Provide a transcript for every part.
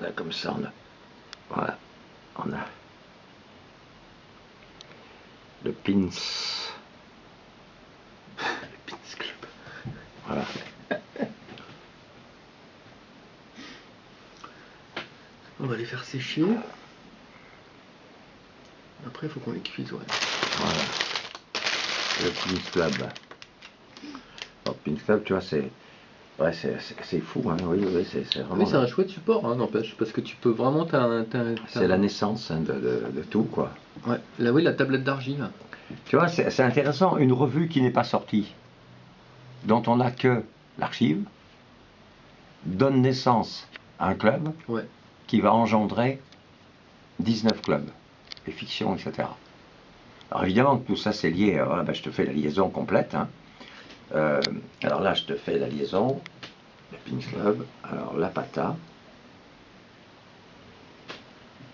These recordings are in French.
Là, comme ça, on a... Voilà. On a... Le Pins. Le Pins Club. Voilà. On va les faire sécher. Après, il faut qu'on les cuise, ouais. Voilà. Le Pins Club. Alors, Pins Club, tu vois, c'est... Ouais, c'est fou, hein. Oui, oui, c'est vraiment... Oui, c'est un chouette support, hein, n'empêche, parce que tu peux vraiment... C'est la naissance hein, de tout, quoi. Ouais, là, oui, la tablette d'argile. Tu vois, c'est intéressant, une revue qui n'est pas sortie, dont on n'a que l'archive, donne naissance à un club Ouais. qui va engendrer 19 clubs, et fictions, etc. Alors évidemment, tout ça c'est lié, voilà, ben, je te fais la liaison complète. Hein. Alors là, je te fais la liaison, le Pins Club, alors la pata.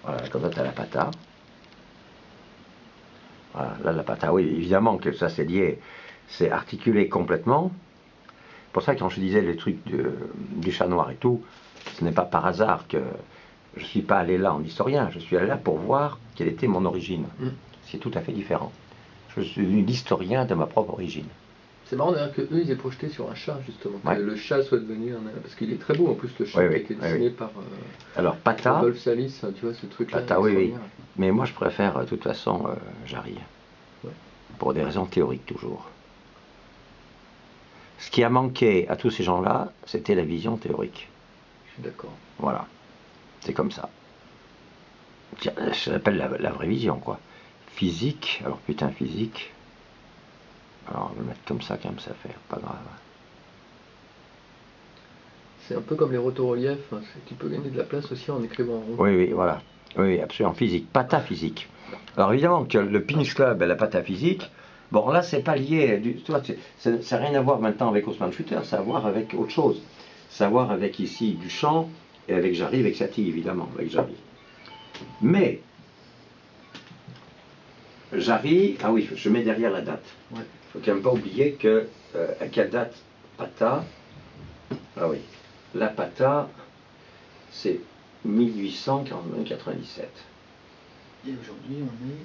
Voilà, comme ça tu as la pata. Voilà, là la pata, oui, évidemment que ça c'est lié, c'est articulé complètement. C'est pour ça que quand je disais les trucs du chat noir et tout, ce n'est pas par hasard que je ne suis pas allé là en historien, je suis allé là pour voir quelle était mon origine. C'est tout à fait différent. Je suis l'historien de ma propre origine. C'est marrant d'ailleurs qu'eux ils aient projeté sur un chat justement, Ouais. que le chat soit devenu un... Parce qu'il est très beau en plus le chat Oui, qui a oui, été oui, dessiné oui. par Alors pata, Rodolphe Salis, tu vois ce truc-là. pata, oui, oui. extraordinaire. Mais moi je préfère de toute façon Jarry. Ouais. Pour des raisons théoriques toujours. Ce qui a manqué à tous ces gens-là, c'était la vision théorique. Je suis d'accord. Voilà. C'est comme ça. Ça s'appelle la vraie vision, quoi. Physique, alors putain, physique. Alors, on va le mettre comme ça, quand même, ça fait pas grave. C'est un peu comme les rotoreliefs, hein. Tu peux gagner de la place aussi en écrivant en rond. Oui, oui, voilà. Oui, absolument, physique. Pataphysique. Alors, évidemment, que le Pins Club et la pataphysique, bon, là, c'est pas lié. Tu vois, ça n'a rien à voir maintenant avec Haussmann Schütter, ça a à voir avec autre chose. Ça a à voir avec ici Duchamp et avec Jarry, avec Satie, évidemment, avec Jarry. Mais, Jarry, ah oui, je mets derrière la date. Il Ouais. faut quand même pas oublier que, à quelle date Pata, ah oui, la Pata, c'est 1897. Et aujourd'hui on est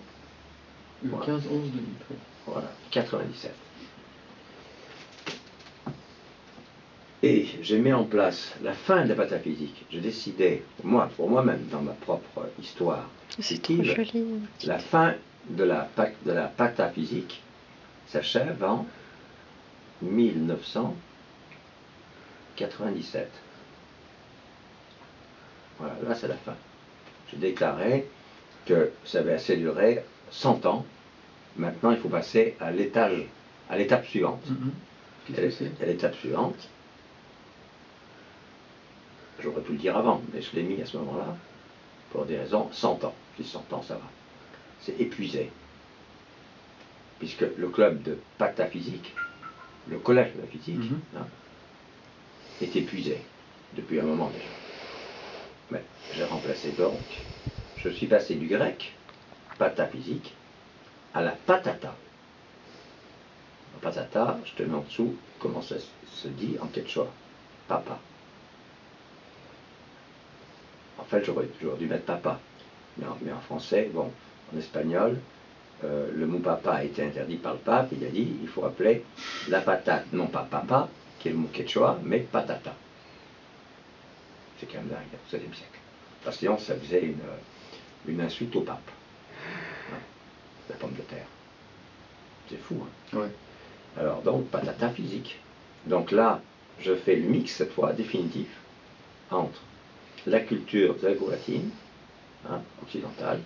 le Voilà. 15-11 2013. Voilà, 97. Et j'ai mis en place la fin de la pataphysique. J'ai décidé, moi, pour moi-même, dans ma propre histoire, C'est trop fictive, joli. la fin de la pataphysique s'achève en 1997. Voilà, là c'est la fin. J'ai déclaré que ça avait assez duré 100 ans. Maintenant, il faut passer à l'étape suivante. Qu'est-ce que c'est ? À l'étape suivante, j'aurais pu le dire avant, mais je l'ai mis à ce moment-là, pour des raisons 100 ans. Je dis 100 ans, ça va. C'est épuisé. Puisque le club de pataphysique, le collège de la physique, hein, est épuisé depuis un moment déjà. Mais j'ai remplacé donc, je suis passé du grec, pataphysique, à la patata. La patata, je te mets en dessous comment ça se dit en quechua. Papa. En fait, j'aurais dû mettre papa. Mais en français, bon, en espagnol, le mot papa a été interdit par le pape. Il a dit il faut appeler la patate, non pas papa, qui est le mot quechua, mais patata. C'est quand même dingue, au XVIe siècle. Parce que sinon, ça faisait une insulte au pape. Hein, la pomme de terre. C'est fou, hein. Ouais. Alors, donc, patata physique. Donc là, je fais le mix, cette fois, définitif, entre la culture gréco-latine, hein, occidentale,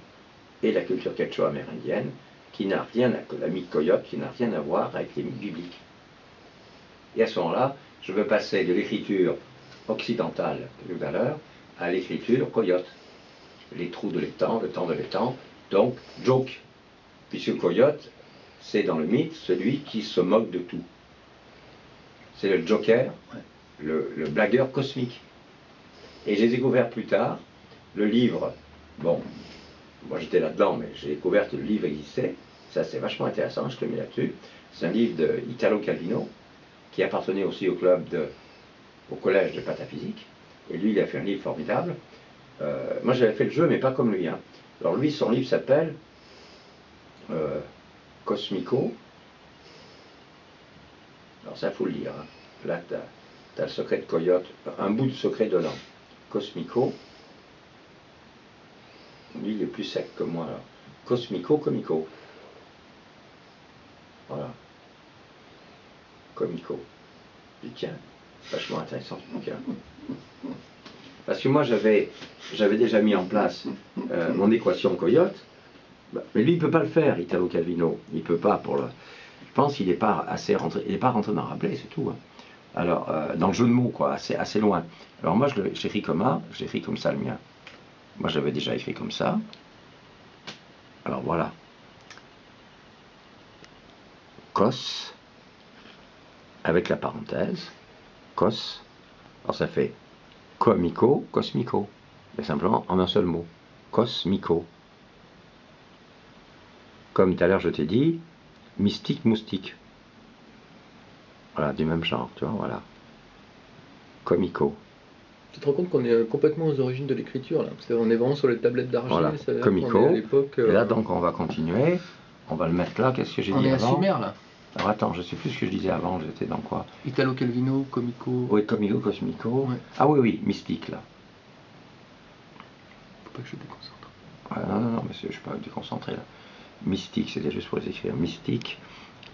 et la culture quechua amérindienne, qui n'a rien à, la mythe coyote, qui n'a rien à voir avec les mythes bibliques. Et à ce moment-là, je veux passer de l'écriture occidentale, tout à l'heure, à l'écriture coyote. Les trous de l'étang, le temps de l'étang, donc joke, puisque coyote, c'est dans le mythe celui qui se moque de tout. C'est le joker, le blagueur cosmique. Et j'ai découvert plus tard, le livre, bon, moi j'étais là-dedans, mais j'ai découvert que le livre existait, ça c'est vachement intéressant, je te mets là-dessus. C'est un livre de Italo Calvino, qui appartenait aussi au collège de pataphysique, et lui il a fait un livre formidable, Moi j'avais fait le jeu, mais pas comme lui. Hein. Alors lui, son livre s'appelle Cosmico. Alors ça, faut le lire. Hein. Là, tu as le secret de Coyote, un bout de secret dedans. Cosmico. Lui, il est plus sec que moi. Alors. Cosmico, Comico. Voilà. Comico. Je dis, tiens, vachement intéressant ce bouquin. Parce que moi, j'avais déjà mis en place mon équation Coyote. Mais lui, il ne peut pas le faire, Italo Calvino. Il ne peut pas pour le... Je pense qu'il n'est pas assez rentré. Il n'est pas rentré dans Rabelais, c'est tout. Hein. Alors, dans le jeu de mots, quoi, assez loin. Alors moi, j'écris j'écris comme ça le mien. Moi, j'avais déjà écrit comme ça. Alors voilà. Cos, avec la parenthèse. Cos. Alors ça fait comico, cosmico. Mais simplement en un seul mot. Cosmico. Comme tout à l'heure je t'ai dit, mystique, moustique. Voilà, du même genre, tu vois, voilà. Comico. Tu te rends compte qu'on est complètement aux origines de l'écriture là. On est vraiment sur les tablettes d'argile. Voilà, comico. À l'époque. Et là donc on va continuer. On va le mettre là. Qu'est-ce que j'ai dit avant? On est à Sumer là. Alors attends, je sais plus ce que je disais avant. J'étais dans quoi? Italo Calvino, Comico. Oui, Comico, Cosmico. Ouais. Ah oui, oui, mystique là. Faut pas que je déconcentre. Non, mais je suis pas déconcentré là. Mystique, c'était juste pour les écrire. Mystique.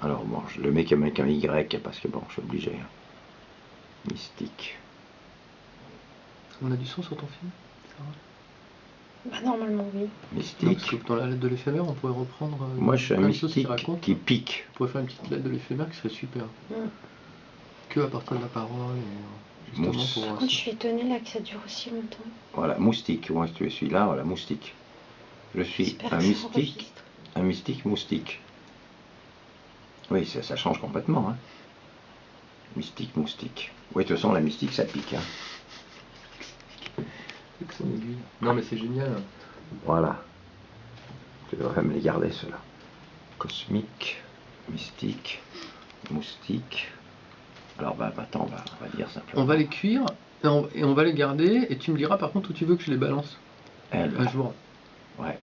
Alors bon, je le mets avec un Y parce que bon, je suis obligé. Hein. Mystique. On a du son sur ton film? Bah normalement oui. Mystique. Non, parce que dans la lettre de l'éphémère, on pourrait reprendre. Moi je suis un mystique qui pique. On pourrait faire une petite lettre de l'éphémère qui serait super. Que à partir de la parole. Et, justement pour. Par contre, je suis étonnée là que ça dure aussi longtemps. Voilà, moustique. Moi je suis là, voilà, moustique. Je suis un mystique. Un mystique moustique. Oui, ça change complètement. Hein. Mystique, moustique. Oui, de toute façon, la mystique, ça pique. Hein. Non, mais c'est génial. Voilà. Tu devrais me les garder, ceux-là. Cosmique, mystique, moustique. Alors, bah, attends, on va dire simplement. On va les cuire et on va les garder. Et tu me diras par contre où tu veux que je les balance. Un jour. Ouais.